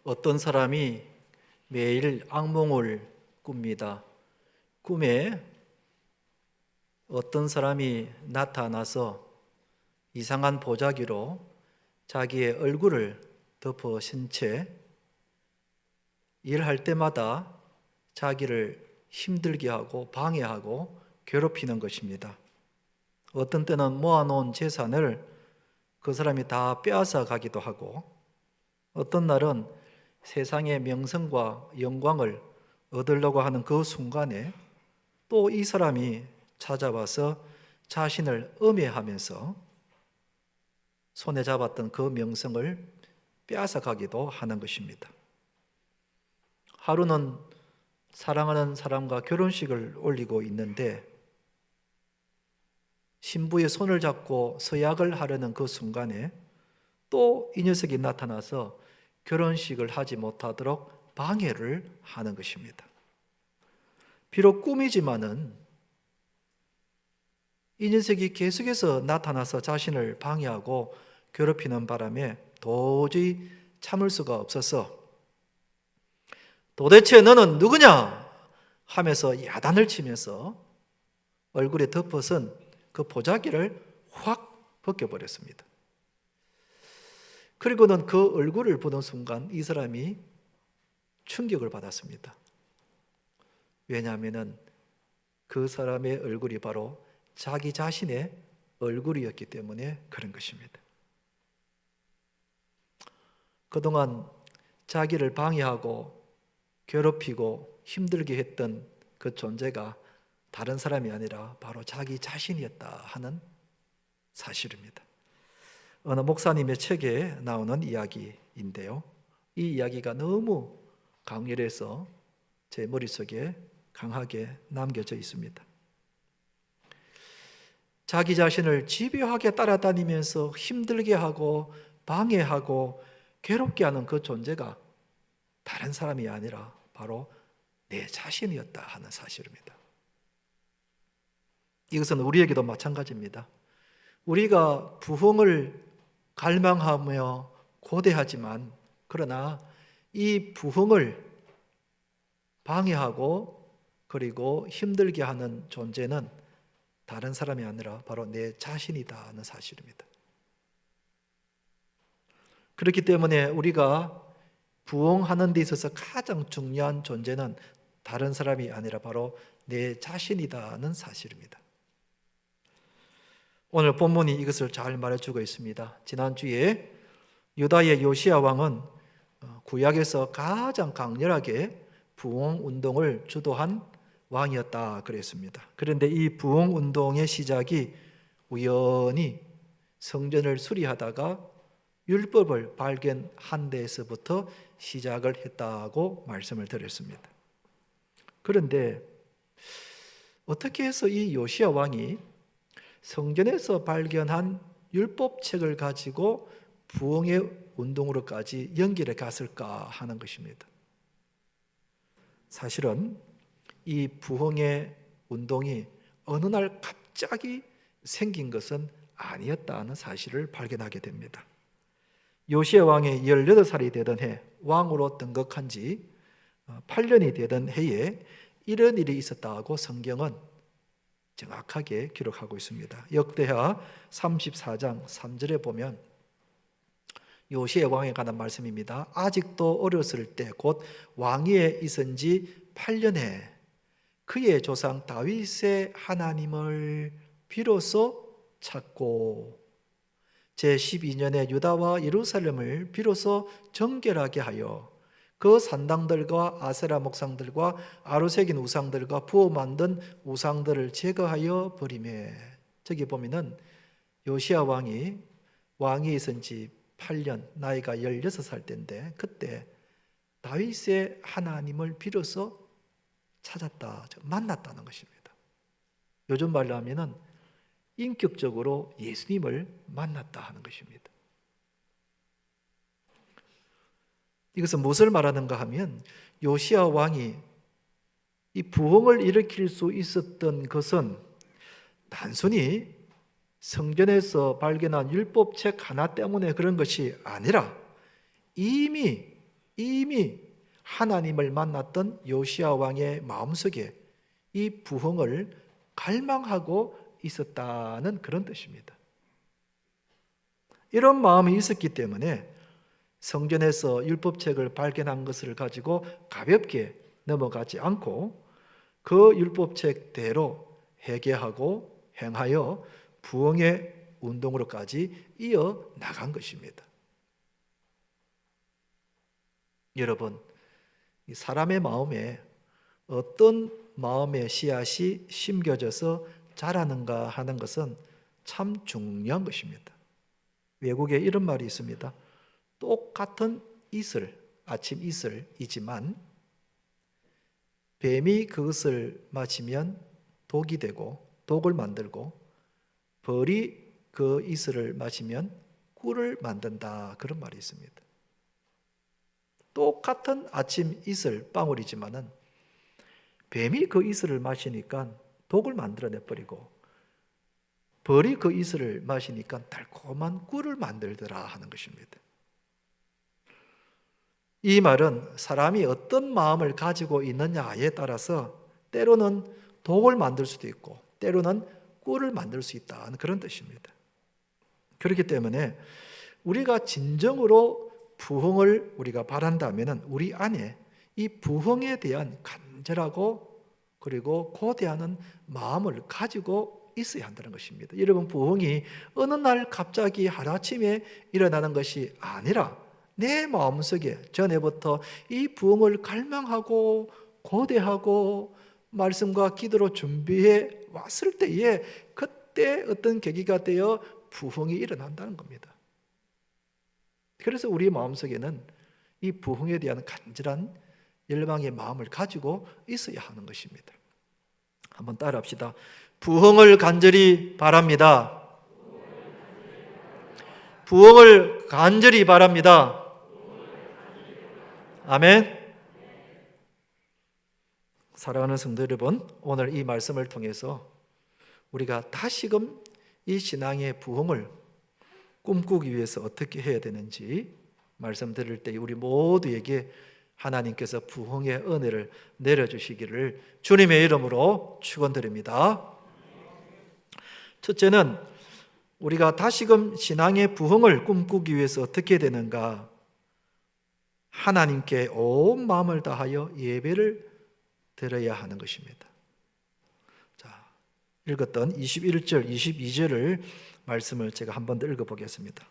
어떤 사람이 매일 악몽을 꿉니다. 꿈에 어떤 사람이 나타나서 이상한 보자기로 자기의 얼굴을 덮어신 채 일할 때마다 자기를 힘들게 하고 방해하고 괴롭히는 것입니다. 어떤 때는 모아놓은 재산을 그 사람이 다 빼앗아 가기도 하고, 어떤 날은 세상의 명성과 영광을 얻으려고 하는 그 순간에 또 이 사람이 찾아와서 자신을 음해하면서 손에 잡았던 그 명성을 빼앗아 가기도 하는 것입니다. 하루는 사랑하는 사람과 결혼식을 올리고 있는데 신부의 손을 잡고 서약을 하려는 그 순간에 또 이 녀석이 나타나서 결혼식을 하지 못하도록 방해를 하는 것입니다. 비록 꿈이지만은 이 녀석이 계속해서 나타나서 자신을 방해하고 괴롭히는 바람에 도저히 참을 수가 없어서 도대체 너는 누구냐 하면서 야단을 치면서 얼굴에 덮어선 그 보자기를 확 벗겨버렸습니다. 그리고는 그 얼굴을 보는 순간 이 사람이 충격을 받았습니다. 왜냐하면 그 사람의 얼굴이 바로 자기 자신의 얼굴이었기 때문에 그런 것입니다. 그동안 자기를 방해하고 괴롭히고 힘들게 했던 그 존재가 다른 사람이 아니라 바로 자기 자신이었다 하는 사실입니다. 어느 목사님의 책에 나오는 이야기인데요. 이 이야기가 너무 강렬해서 제 머릿속에 강하게 남겨져 있습니다. 자기 자신을 집요하게 따라다니면서 힘들게 하고 방해하고 괴롭게 하는 그 존재가 다른 사람이 아니라 바로 내 자신이었다 하는 사실입니다. 이것은 우리에게도 마찬가지입니다. 우리가 부흥을 갈망하며 고대하지만 그러나 이 부흥을 방해하고 그리고 힘들게 하는 존재는 다른 사람이 아니라 바로 내 자신이다 하는 사실입니다. 그렇기 때문에 우리가 부흥하는 데 있어서 가장 중요한 존재는 다른 사람이 아니라 바로 내 자신이다는 사실입니다. 오늘 본문이 이것을 잘 말해주고 있습니다. 지난주에 유다의 요시야 왕은 구약에서 가장 강렬하게 부흥 운동을 주도한 왕이었다 그랬습니다. 그런데 이 부흥 운동의 시작이 우연히 성전을 수리하다가 율법을 발견한 데에서부터 시작을 했다고 말씀을 드렸습니다. 그런데 어떻게 해서 이 요시야 왕이 성전에서 발견한 율법책을 가지고 부흥의 운동으로까지 연결해 갔을까 하는 것입니다. 사실은 이 부흥의 운동이 어느 날 갑자기 생긴 것은 아니었다는 사실을 발견하게 됩니다. 요시야 왕이 18살이 되던 해, 왕으로 등극한 지 8년이 되던 해에 이런 일이 있었다고 성경은 정확하게 기록하고 있습니다. 역대하 34장 3절에 보면 요시야 왕에 관한 말씀입니다. 아직도 어렸을 때 곧 왕위에 있은 지 8년에 그의 조상 다윗의 하나님을 비로소 찾고 제12년에 유다와 예루살렘을 비로소 정결하게 하여 그 산당들과 아세라 목상들과 아루새긴 우상들과 부어 만든 우상들을 제거하여 버리매. 저기 보면은 요시야 왕이 왕위에 있은 지 8년, 나이가 16살 때인데 그때 다윗의 하나님을 비로소 찾았다, 만났다는 것입니다. 요즘 말로 하면은 인격적으로 예수님을 만났다 하는 것입니다. 이것은 무엇을 말하는가 하면 요시야 왕이 이 부흥을 일으킬 수 있었던 것은 단순히 성전에서 발견한 율법책 하나 때문에 그런 것이 아니라 이미 이미 하나님을 만났던 요시야 왕의 마음속에 이 부흥을 갈망하고 있었다는 그런 뜻입니다. 이런 마음이 있었기 때문에 성전에서 율법책을 발견한 것을 가지고 가볍게 넘어가지 않고 그 율법책대로 회개하고 행하여 부흥의 운동으로까지 이어 나간 것입니다. 여러분, 사람의 마음에 어떤 마음의 씨앗이 심겨져서 자라는가 하는 것은 참 중요한 것입니다. 외국에 이런 말이 있습니다. 똑같은 이슬, 아침 이슬이지만 뱀이 그것을 마시면 독이 되고 독을 만들고 벌이 그 이슬을 마시면 꿀을 만든다, 그런 말이 있습니다. 똑같은 아침 이슬 방울이지만은 뱀이 그 이슬을 마시니까 독을 만들어내 버리고 벌이 그 이슬을 마시니까 달콤한 꿀을 만들더라 하는 것입니다. 이 말은 사람이 어떤 마음을 가지고 있느냐에 따라서 때로는 독을 만들 수도 있고 때로는 꿀을 만들 수 있다는 그런 뜻입니다. 그렇기 때문에 우리가 진정으로 부흥을 우리가 바란다면 우리 안에 이 부흥에 대한 간절하고 그리고 고대하는 마음을 가지고 있어야 한다는 것입니다. 여러분, 부흥이 어느 날 갑자기 하루아침에 일어나는 것이 아니라 내 마음속에 전에부터 이 부흥을 갈망하고 고대하고 말씀과 기도로 준비해 왔을 때에 그때 어떤 계기가 되어 부흥이 일어난다는 겁니다. 그래서 우리 마음속에는 이 부흥에 대한 간절한 열망의 마음을 가지고 있어야 하는 것입니다. 한번 따라합시다. 부흥을 간절히 바랍니다. 부흥을 간절히 바랍니다. 아멘. 사랑하는 성도 여러분, 오늘 이 말씀을 통해서 우리가 다시금 이 신앙의 부흥을 꿈꾸기 위해서 어떻게 해야 되는지 말씀 드릴 때 우리 모두에게 하나님께서 부흥의 은혜를 내려주시기를 주님의 이름으로 축원드립니다. 첫째는 우리가 다시금 신앙의 부흥을 꿈꾸기 위해서 어떻게 해야 되는가? 하나님께 온 마음을 다하여 예배를 드려야 하는 것입니다. 자, 읽었던 21절, 22절을 말씀을 제가 한 번 더 읽어보겠습니다.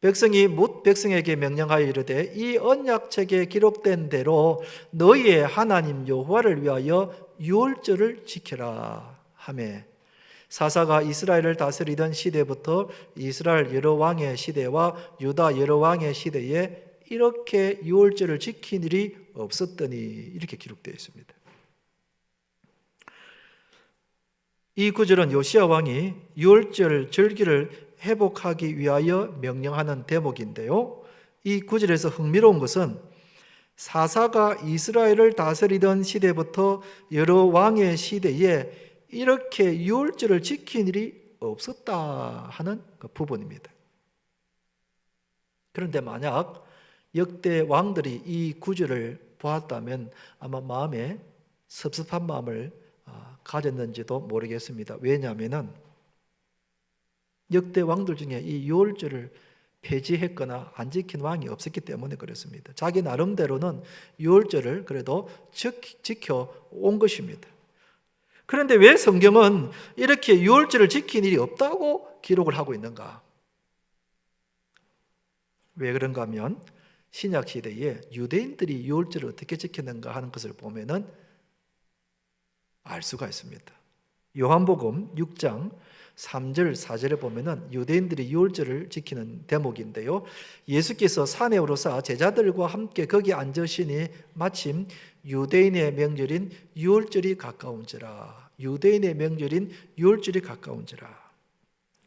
백성이 뭇 백성에게 명령하여 이르되 이 언약책에 기록된 대로 너희의 하나님 여호와를 위하여 유월절을 지켜라 하매 사사가 이스라엘을 다스리던 시대부터 이스라엘 여러 왕의 시대와 유다 여러 왕의 시대에 이렇게 유월절을 지킨 일이 없었더니 이렇게 기록되어 있습니다. 이 구절은 요시야 왕이 유월절 절기를 회복하기 위하여 명령하는 대목인데요. 이 구절에서 흥미로운 것은 사사가 이스라엘을 다스리던 시대부터 여러 왕의 시대에 이렇게 유월절을 지킨 일이 없었다 하는 그 부분입니다. 그런데 만약 역대 왕들이 이 구절을 보았다면 아마 마음에 섭섭한 마음을 가졌는지도 모르겠습니다. 왜냐하면 역대 왕들 중에 이 유월절을 폐지했거나 안 지킨 왕이 없었기 때문에 그렇습니다. 자기 나름대로는 유월절을 그래도 지켜온 것입니다. 그런데 왜 성경은 이렇게 유월절을 지킨 일이 없다고 기록을 하고 있는가? 왜 그런가 하면 신약 시대에 유대인들이 유월절을 어떻게 지켰는가 하는 것을 보면은 알 수가 있습니다. 요한복음 6장 3절 4절에 보면은 유대인들이 유월절을 지키는 대목인데요. 예수께서 산에 오르사 제자들과 함께 거기 앉으시니 마침 유대인의 명절인 유월절이 가까운지라. 유대인의 명절인 유월절이 가까운지라.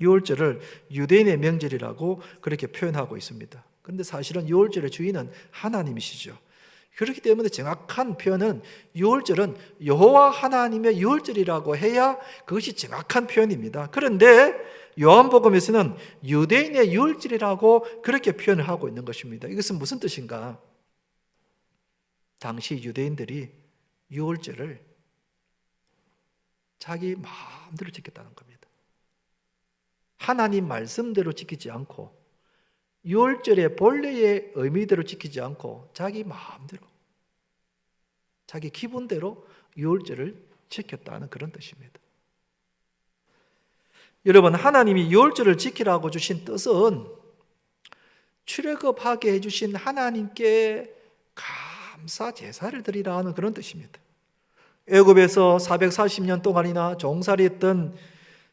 유월절을 유대인의 명절이라고 그렇게 표현하고 있습니다. 그런데 사실은 유월절의 주인은 하나님이시죠. 그렇기 때문에 정확한 표현은 유월절은 여호와 하나님의 유월절이라고 해야 그것이 정확한 표현입니다. 그런데 요한복음에서는 유대인의 유월절이라고 그렇게 표현을 하고 있는 것입니다. 이것은 무슨 뜻인가? 당시 유대인들이 유월절을 자기 마음대로 지켰다는 겁니다. 하나님 말씀대로 지키지 않고 유월절의 본래의 의미대로 지키지 않고 자기 마음대로, 자기 기분대로 유월절을 지켰다는 그런 뜻입니다. 여러분, 하나님이 유월절을 지키라고 주신 뜻은 출애굽하게 해주신 하나님께 감사 제사를 드리라는 그런 뜻입니다. 애굽에서 440년 동안이나 종살이했던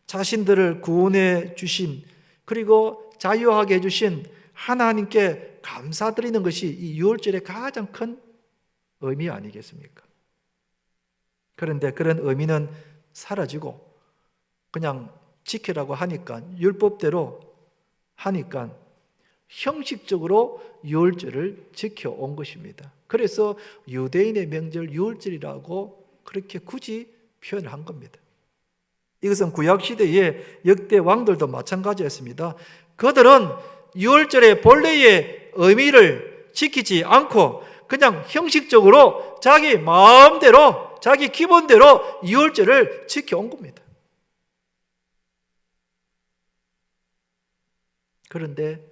자신들을 구원해 주신, 그리고 자유하게 해주신 하나님께 감사드리는 것이 이 유월절의 가장 큰 의미 아니겠습니까? 그런데 그런 의미는 사라지고 그냥 지키라고 하니까, 율법대로 하니까 형식적으로 유월절을 지켜온 것입니다. 그래서 유대인의 명절 유월절이라고 그렇게 굳이 표현한 겁니다. 이것은 구약시대의 역대 왕들도 마찬가지였습니다. 그들은 유월절의 본래의 의미를 지키지 않고 그냥 형식적으로 자기 마음대로, 자기 기본대로 유월절을 지켜온 겁니다. 그런데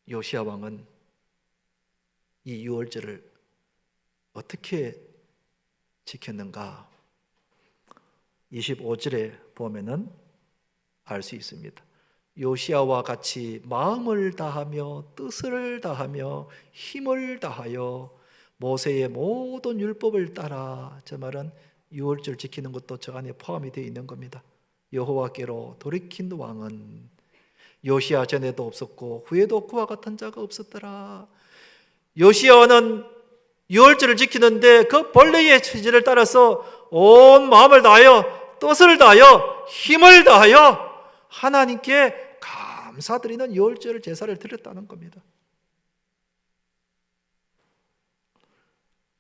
요시야 왕은 이 유월절을 어떻게 지켰는가? 25절에 보면은 알 수 있습니다. 요시야와 같이 마음을 다하며 뜻을 다하며 힘을 다하여 모세의 모든 율법을 따라, 저 말은 유월절 지키는 것도 저 안에 포함이 되어 있는 겁니다. 여호와께로 돌이킨 왕은 요시야 전에도 없었고 후에도 그와 같은 자가 없었더라. 요시야는 유월절을 지키는데 그 본래의 체질을 따라서 온 마음을 다하여 뜻을 다하여 힘을 다하여 하나님께 감사드리는 유월절 제사를 드렸다는 겁니다.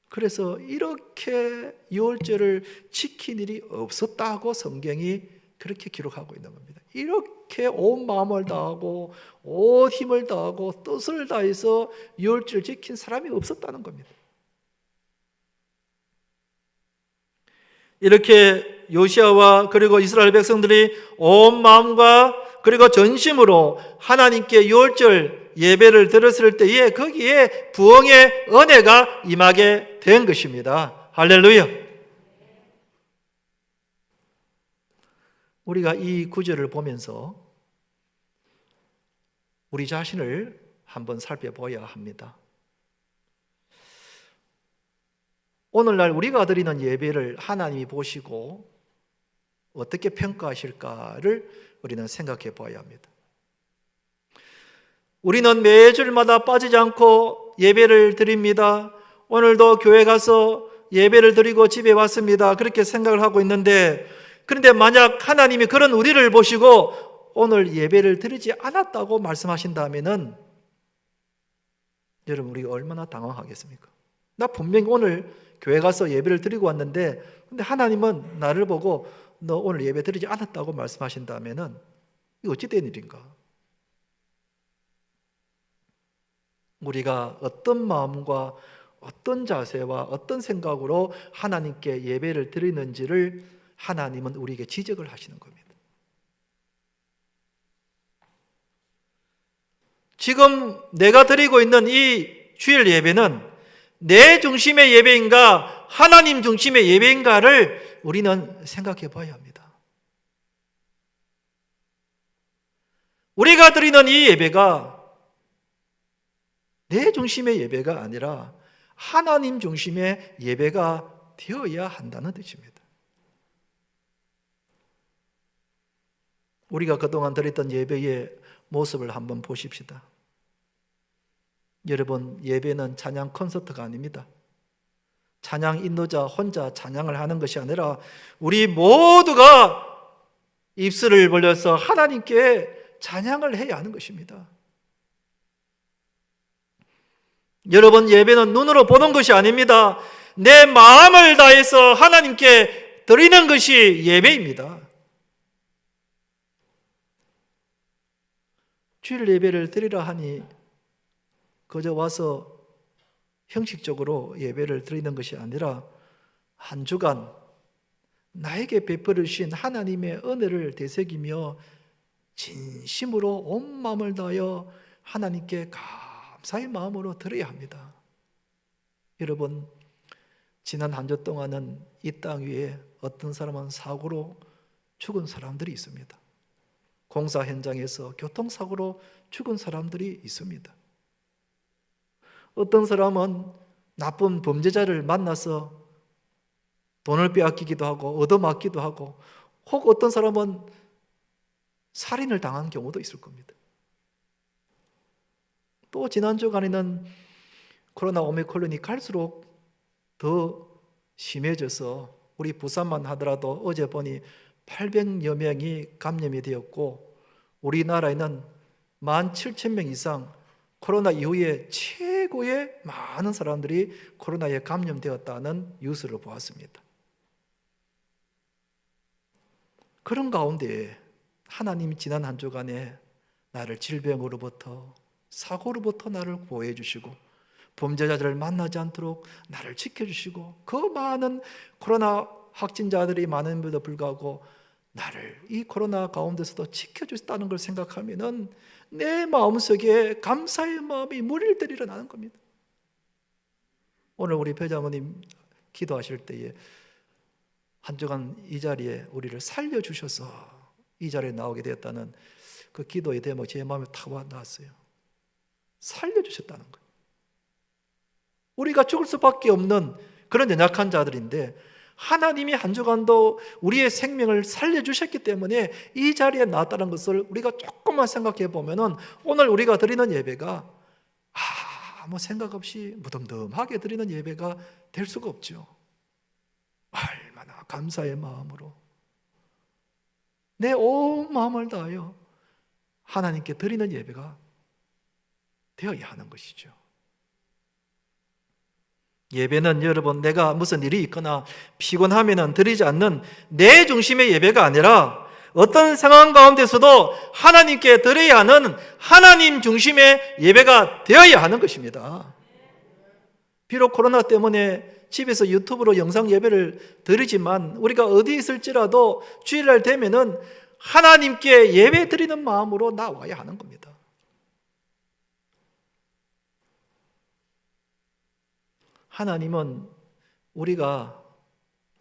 그래서 이렇게 유월절을 지킨 일이 없었다고 성경이 그렇게 기록하고 있는 겁니다. 이렇게 온 마음을 다하고 온 힘을 다하고 뜻을 다해서 유월절을 지킨 사람이 없었다는 겁니다. 이렇게 요시야와 그리고 이스라엘 백성들이 온 마음과 그리고 전심으로 하나님께 유월절 예배를 드렸을 때에 거기에 부흥의 은혜가 임하게 된 것입니다. 할렐루야. 우리가 이 구절을 보면서 우리 자신을 한번 살펴봐야 합니다. 오늘날 우리가 드리는 예배를 하나님이 보시고 어떻게 평가하실까를 우리는 생각해 봐야 합니다. 우리는 매주일마다 빠지지 않고 예배를 드립니다. 오늘도 교회 가서 예배를 드리고 집에 왔습니다. 그렇게 생각을 하고 있는데, 그런데 만약 하나님이 그런 우리를 보시고 오늘 예배를 드리지 않았다고 말씀하신다면은 여러분, 우리가 얼마나 당황하겠습니까? 나 분명히 오늘 교회 가서 예배를 드리고 왔는데, 근데 하나님은 나를 보고 너 오늘 예배 드리지 않았다고 말씀하신다면은 이거 어찌 된 일인가? 우리가 어떤 마음과 어떤 자세와 어떤 생각으로 하나님께 예배를 드리는지를 하나님은 우리에게 지적을 하시는 겁니다. 지금 내가 드리고 있는 이 주일 예배는 내 중심의 예배인가 하나님 중심의 예배인가를 우리는 생각해 봐야 합니다. 우리가 드리는 이 예배가 내 중심의 예배가 아니라 하나님 중심의 예배가 되어야 한다는 뜻입니다. 우리가 그동안 드렸던 예배의 모습을 한번 보십시다. 여러분, 예배는 찬양 콘서트가 아닙니다. 찬양 인도자 혼자 찬양을 하는 것이 아니라 우리 모두가 입술을 벌려서 하나님께 찬양을 해야 하는 것입니다. 여러분, 예배는 눈으로 보는 것이 아닙니다. 내 마음을 다해서 하나님께 드리는 것이 예배입니다. 주일 예배를 드리라 하니 그저 와서 형식적으로 예배를 드리는 것이 아니라 한 주간 나에게 베풀어 주신 하나님의 은혜를 되새기며 진심으로 온 마음을 다하여 하나님께 감사의 마음으로 드려야 합니다. 여러분, 지난 한 주 동안은 이 땅 위에 어떤 사람은 사고로 죽은 사람들이 있습니다. 공사 현장에서 교통사고로 죽은 사람들이 있습니다. 어떤 사람은 나쁜 범죄자를 만나서 돈을 빼앗기기도 하고 얻어맞기도 하고, 혹 어떤 사람은 살인을 당한 경우도 있을 겁니다. 또 지난 주간에는 코로나 오미크론이 갈수록 더 심해져서 우리 부산만 하더라도 어제 보니 800여 명이 감염이 되었고, 우리나라에는 17,000명 이상 코로나 이후에 최고의 많은 사람들이 코로나에 감염되었다는 뉴스를 보았습니다. 그런 가운데 하나님이 지난 한 주간에 나를 질병으로부터, 사고로부터 나를 보호해 주시고, 범죄자들을 만나지 않도록 나를 지켜주시고, 그 많은 코로나 확진자들이 많음에도 불구하고 나를 이 코로나 가운데서도 지켜주셨다는 걸 생각하면은 내 마음속에 감사의 마음이 물일들 일어나는 겁니다. 오늘 우리 배장모님 기도하실 때에 한 주간 이 자리에 우리를 살려주셔서 이 자리에 나오게 되었다는 그 기도의 대목 제 마음에 탁 와닿았어요. 살려주셨다는 거예요. 우리가 죽을 수밖에 없는 그런 연약한 자들인데 하나님이 한 주간도 우리의 생명을 살려주셨기 때문에 이 자리에 나왔다는 것을 우리가 조금만 생각해 보면은 오늘 우리가 드리는 예배가 아무 생각 없이 무덤덤하게 드리는 예배가 될 수가 없죠. 얼마나 감사의 마음으로 내 온 마음을 다하여 하나님께 드리는 예배가 되어야 하는 것이죠. 예배는 여러분, 내가 무슨 일이 있거나 피곤하면 드리지 않는 내 중심의 예배가 아니라 어떤 상황 가운데서도 하나님께 드려야 하는 하나님 중심의 예배가 되어야 하는 것입니다. 비록 코로나 때문에 집에서 유튜브로 영상 예배를 드리지만 우리가 어디 있을지라도 주일날 되면은 하나님께 예배 드리는 마음으로 나와야 하는 겁니다. 하나님은 우리가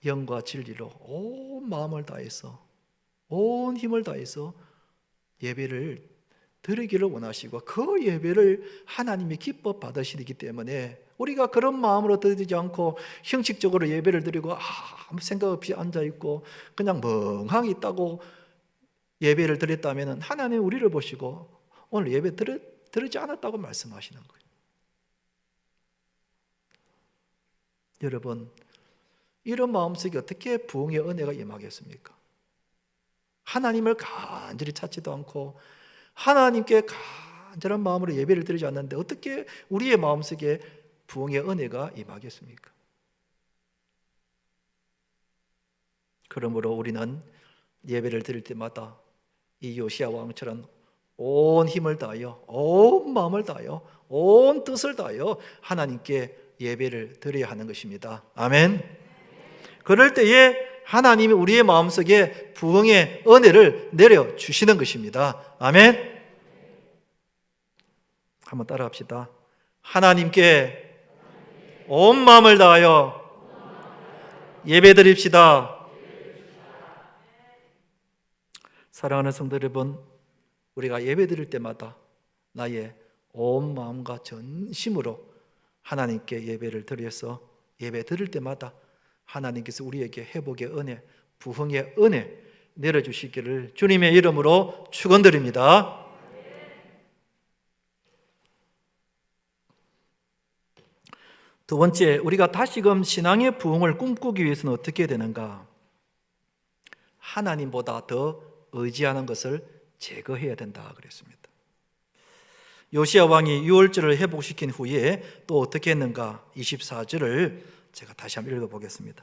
영과 진리로 온 마음을 다해서 온 힘을 다해서 예배를 드리기를 원하시고 그 예배를 하나님이 기뻐 받으시기 때문에 우리가 그런 마음으로 드리지 않고 형식적으로 예배를 드리고 아무 생각 없이 앉아있고 그냥 멍하니 있다고 예배를 드렸다면 하나님 우리를 보시고 오늘 예배 드리지 않았다고 말씀하시는 거예요. 여러분, 이런 마음속에 어떻게 부흥의 은혜가 임하겠습니까? 하나님을 간절히 찾지도 않고 하나님께 간절한 마음으로 예배를 드리지 않는데 어떻게 우리의 마음속에 부흥의 은혜가 임하겠습니까? 그러므로 우리는 예배를 드릴 때마다 이 요시야 왕처럼 온 힘을 다하여 온 마음을 다하여 온 뜻을 다하여 하나님께 예배를 드려야 하는 것입니다. 아멘. 그럴 때에 하나님이 우리의 마음속에 부흥의 은혜를 내려주시는 것입니다. 아멘. 한번 따라합시다. 하나님께 온 마음을 다하여 예배 드립시다. 사랑하는 성도 여러분, 우리가 예배 드릴 때마다 나의 온 마음과 전심으로 하나님께 예배를 드려서 예배 드릴 때마다 하나님께서 우리에게 회복의 은혜, 부흥의 은혜 내려주시기를 주님의 이름으로 축원드립니다. 두 번째, 우리가 다시금 신앙의 부흥을 꿈꾸기 위해서는 어떻게 해야 되는가? 하나님보다 더 의지하는 것을 제거해야 된다 그랬습니다. 요시야 왕이 유월절을 회복시킨 후에 또 어떻게 했는가? 24절을 제가 다시 한번 읽어보겠습니다.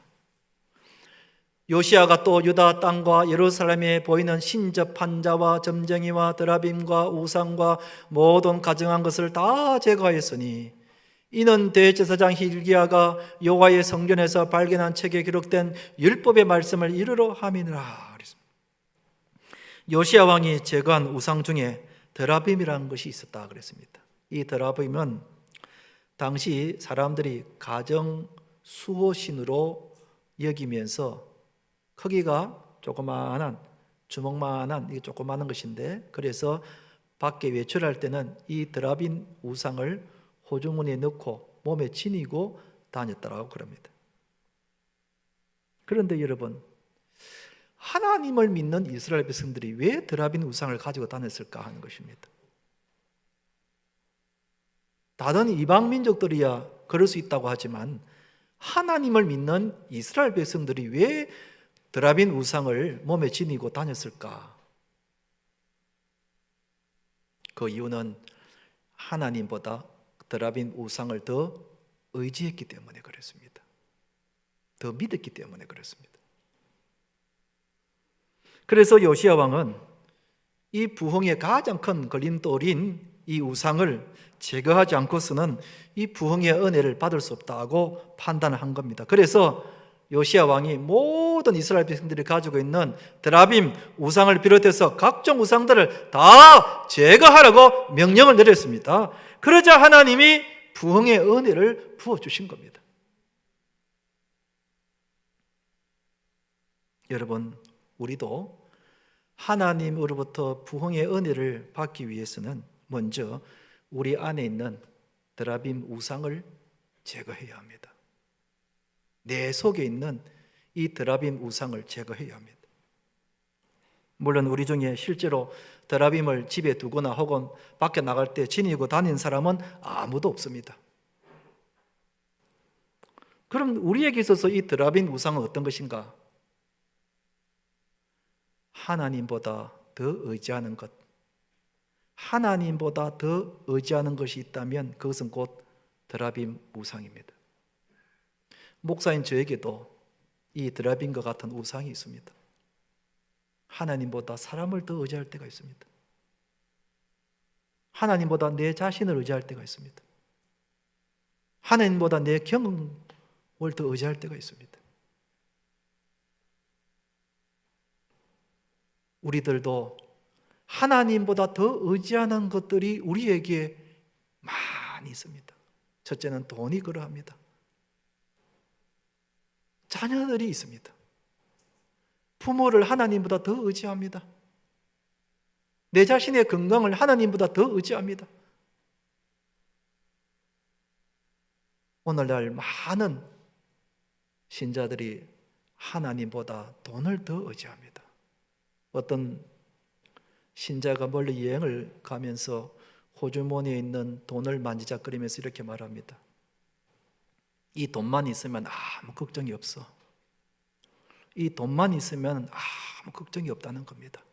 요시야가 또 유다 땅과 예루살렘에 보이는 신접한 자와 점쟁이와 드라빔과 우상과 모든 가증한 것을 다 제거하였으니 이는 대제사장 hil기야가 여호와의 성전에서 발견한 책에 기록된 율법의 말씀을 이루러 함이니라. 요시야 왕이 제거한 우상 중에 드라빔이라는 것이 있었다 그랬습니다. 이 드라빔은 당시 사람들이 가정 수호신으로 여기면서 크기가 조그마한 주먹만한 이 조그마한 것인데, 그래서 밖에 외출할 때는 이 드라빔 우상을 호주머니에 넣고 몸에 지니고 다녔다라고 그럽니다. 그런데 여러분, 하나님을 믿는 이스라엘 백성들이 왜 드라빔 우상을 가지고 다녔을까 하는 것입니다. 다른 이방 민족들이야 그럴 수 있다고 하지만 하나님을 믿는 이스라엘 백성들이 왜 드라빔 우상을 몸에 지니고 다녔을까? 그 이유는 하나님보다 드라빔 우상을 더 의지했기 때문에 그렇습니다. 더 믿었기 때문에 그렇습니다. 그래서 요시야 왕은 이 부흥의 가장 큰 걸림돌인 이 우상을 제거하지 않고서는 이 부흥의 은혜를 받을 수 없다고 판단한 겁니다. 그래서 요시야 왕이 모든 이스라엘 백성들이 가지고 있는 드라빔 우상을 비롯해서 각종 우상들을 다 제거하라고 명령을 내렸습니다. 그러자 하나님이 부흥의 은혜를 부어주신 겁니다. 여러분, 우리도 하나님으로부터 부흥의 은혜를 받기 위해서는 먼저 우리 안에 있는 드라빔 우상을 제거해야 합니다. 내 속에 있는 이 드라빔 우상을 제거해야 합니다. 물론 우리 중에 실제로 드라빔을 집에 두거나 혹은 밖에 나갈 때 지니고 다니는 사람은 아무도 없습니다. 그럼 우리에게 있어서 이 드라빔 우상은 어떤 것인가? 하나님보다 더 의지하는 것, 하나님보다 더 의지하는 것이 있다면 그것은 곧 드라빔 우상입니다. 목사인 저에게도 이 드라빔과 같은 우상이 있습니다. 하나님보다 사람을 더 의지할 때가 있습니다. 하나님보다 내 자신을 의지할 때가 있습니다. 하나님보다 내 경험을 더 의지할 때가 있습니다. 우리들도 하나님보다 더 의지하는 것들이 우리에게 많이 있습니다. 첫째는 돈이 그러합니다. 자녀들이 있습니다. 부모를 하나님보다 더 의지합니다. 내 자신의 건강을 하나님보다 더 의지합니다. 오늘날 많은 신자들이 하나님보다 돈을 더 의지합니다. 어떤 신자가 멀리 여행을 가면서 호주머니에 있는 돈을 만지작거리면서 이렇게 말합니다. 이 돈만 있으면 아무 걱정이 없어. 이 돈만 있으면 아무 걱정이 없다는 겁니다.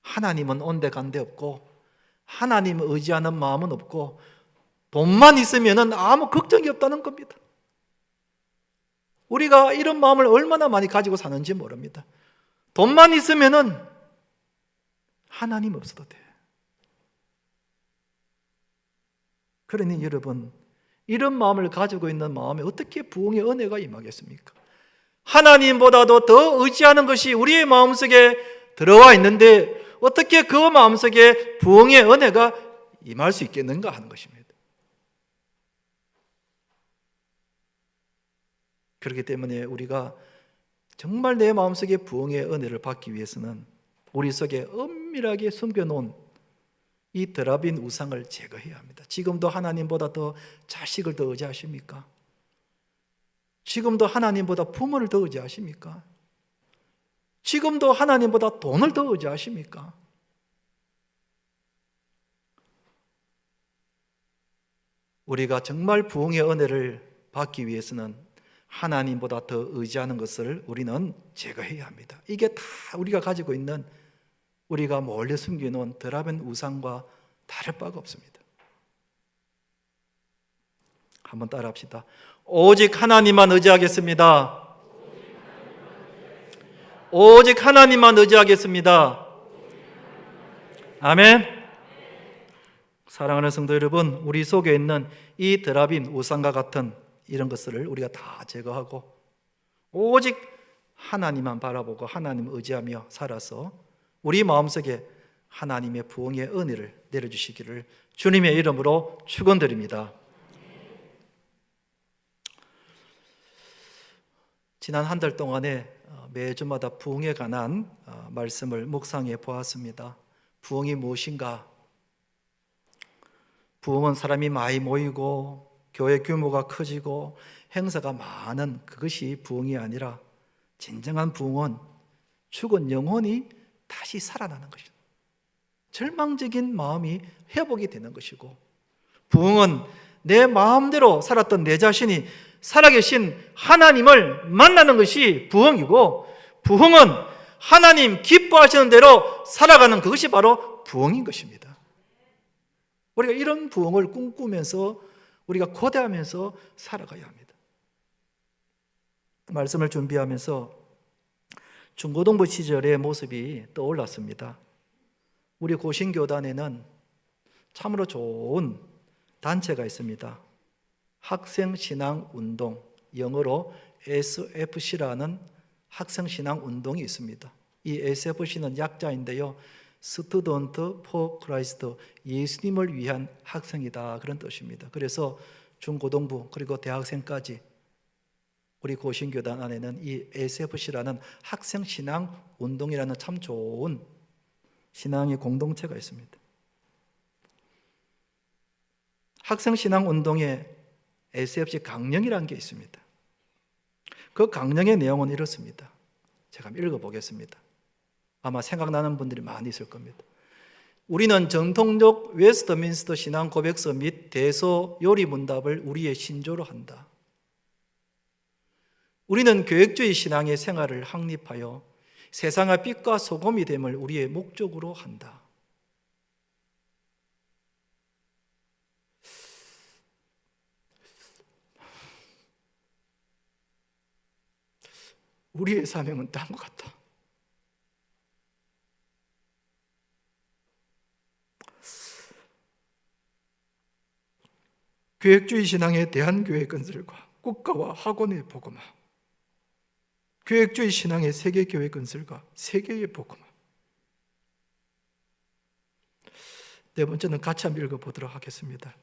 하나님은 온데간데 없고 하나님을 의지하는 마음은 없고 돈만 있으면 아무 걱정이 없다는 겁니다. 우리가 이런 마음을 얼마나 많이 가지고 사는지 모릅니다. 돈만 있으면 하나님 없어도 돼. 그러니 여러분, 이런 마음을 가지고 있는 마음에 어떻게 부흥의 은혜가 임하겠습니까? 하나님보다도 더 의지하는 것이 우리의 마음속에 들어와 있는데 어떻게 그 마음속에 부흥의 은혜가 임할 수 있겠는가 하는 것입니다. 그렇기 때문에 우리가 정말 내 마음속에 부흥의 은혜를 받기 위해서는 우리 속에 은밀하게 숨겨놓은 이 드라빔 우상을 제거해야 합니다. 지금도 하나님보다 더 자식을 더 의지하십니까? 지금도 하나님보다 부모를 더 의지하십니까? 지금도 하나님보다 돈을 더 의지하십니까? 우리가 정말 부흥의 은혜를 받기 위해서는 하나님보다 더 의지하는 것을 우리는 제거해야 합니다. 이게 다 우리가 가지고 있는, 우리가 몰래 숨겨놓은 드라빔 우상과 다를 바가 없습니다. 한번 따라합시다. 오직 하나님만 의지하겠습니다. 오직 하나님만 의지하겠습니다. 아멘. 사랑하는 성도 여러분, 우리 속에 있는 이 드라빔 우상과 같은 이런 것들을 우리가 다 제거하고 오직 하나님만 바라보고 하나님을 의지하며 살아서 우리 마음속에 하나님의 부흥의 은혜를 내려주시기를 주님의 이름으로 축원드립니다. 지난 한 달 동안에 매주마다 부흥에 관한 말씀을 묵상해 보았습니다. 부흥이 무엇인가? 부흥은 사람이 많이 모이고 교회 규모가 커지고 행사가 많은 그것이 부흥이 아니라 진정한 부흥은 죽은 영혼이 다시 살아나는 것입니다. 절망적인 마음이 회복이 되는 것이고, 부흥은 내 마음대로 살았던 내 자신이 살아계신 하나님을 만나는 것이 부흥이고, 부흥은 하나님 기뻐하시는 대로 살아가는 그것이 바로 부흥인 것입니다. 우리가 이런 부흥을 꿈꾸면서 우리가 고대하면서 살아가야 합니다. 말씀을 준비하면서 중고등부 시절의 모습이 떠올랐습니다. 우리 고신교단에는 참으로 좋은 단체가 있습니다. 학생신앙운동, 영어로 SFC라는 학생신앙운동이 있습니다. 이 SFC는 약자인데요, Student for Christ, 예수님을 위한 학생이다, 그런 뜻입니다. 그래서 중고등부 그리고 대학생까지 우리 고신교단 안에는 이 SFC라는 학생신앙운동이라는 참 좋은 신앙의 공동체가 있습니다. 학생신앙운동에 SFC 강령이라는 게 있습니다. 그 강령의 내용은 이렇습니다. 제가 한번 읽어보겠습니다. 아마 생각나는 분들이 많이 있을 겁니다. 우리는 정통적 웨스트민스터 신앙 고백서 및 대소 요리 문답을 우리의 신조로 한다. 우리는 계획주의 신앙의 생활을 확립하여 세상의 빛과 소금이 됨을 우리의 목적으로 한다. 우리의 사명은 다음과 같다. 계획주의 신앙의 대한교회 건설과 국가와 학원의 복음화, 계획주의 신앙의 세계교회 건설과 세계의 복음화. 네 번째는 같이 한번 읽어보도록 하겠습니다.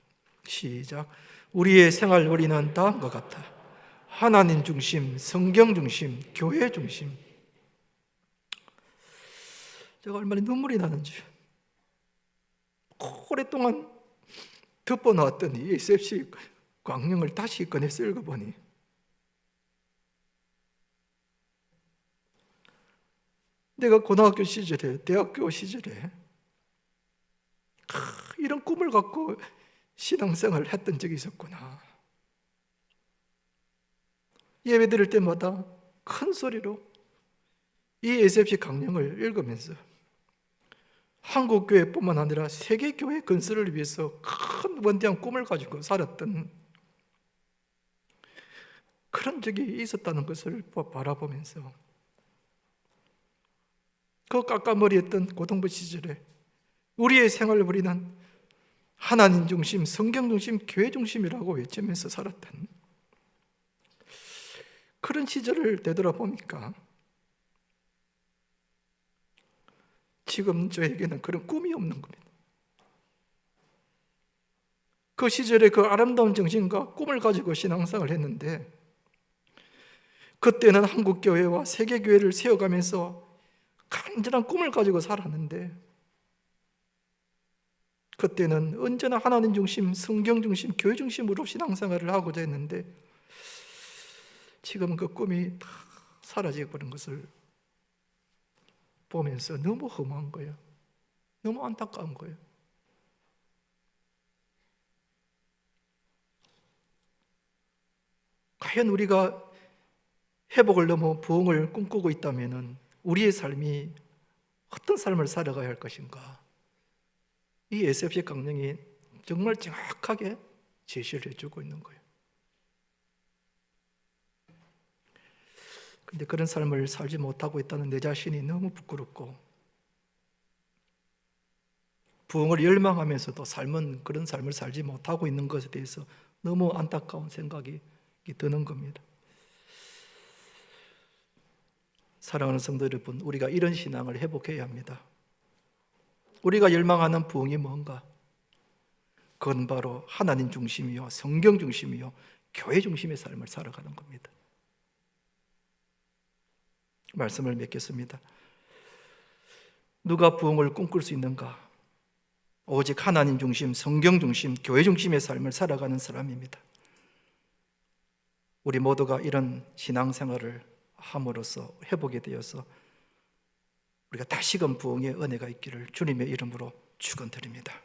시작. 우리의 생활 원리는 다음과 같다. 하나님 중심, 성경 중심, 교회 중심. 제가 얼마나 눈물이 나는지 오랫동안 덮어놓았던 이 SFC 광명을 다시 꺼내서 읽어보니 내가 고등학교 시절에, 대학교 시절에 이런 꿈을 갖고 신앙생활을 했던 적이 있었구나. 예배 드릴 때마다 큰 소리로 이 SFC 강령을 읽으면서 한국교회뿐만 아니라 세계교회 건설을 위해서 큰 원대한 꿈을 가지고 살았던 그런 적이 있었다는 것을 바라보면서 그 깎아머리했던 고등부 시절에 우리의 생활을 우리는 하나님 중심, 성경 중심, 교회 중심이라고 외치면서 살았던 그런 시절을 되돌아보니까 지금 저에게는 그런 꿈이 없는 겁니다. 그 시절에 그 아름다운 정신과 꿈을 가지고 신앙생활을 했는데 그때는 한국교회와 세계교회를 세워가면서 간절한 꿈을 가지고 살았는데 그때는 언제나 하나님 중심, 성경 중심, 교회 중심으로 신앙생활을 하고자 했는데 지금 그 꿈이 다 사라져버린 것을 보면서 너무 허무한 거예요. 너무 안타까운 거예요. 과연 우리가 회복을 넘어 부흥을 꿈꾸고 있다면 우리의 삶이 어떤 삶을 살아가야 할 것인가? 이 SFC 강령이 정말 정확하게 제시를 해주고 있는 거예요. 근데 그런 삶을 살지 못하고 있다는 내 자신이 너무 부끄럽고, 부흥을 열망하면서도 그런 삶을 살지 못하고 있는 것에 대해서 너무 안타까운 생각이 드는 겁니다. 사랑하는 성도 여러분, 우리가 이런 신앙을 회복해야 합니다. 우리가 열망하는 부흥이 뭔가? 그건 바로 하나님 중심이요, 성경 중심이요, 교회 중심의 삶을 살아가는 겁니다. 말씀을 맺겠습니다. 누가 부흥을 꿈꿀 수 있는가? 오직 하나님 중심, 성경 중심, 교회 중심의 삶을 살아가는 사람입니다. 우리 모두가 이런 신앙생활을 함으로써 회복이 되어서 우리가 다시금 부흥의 은혜가 있기를 주님의 이름으로 축원드립니다.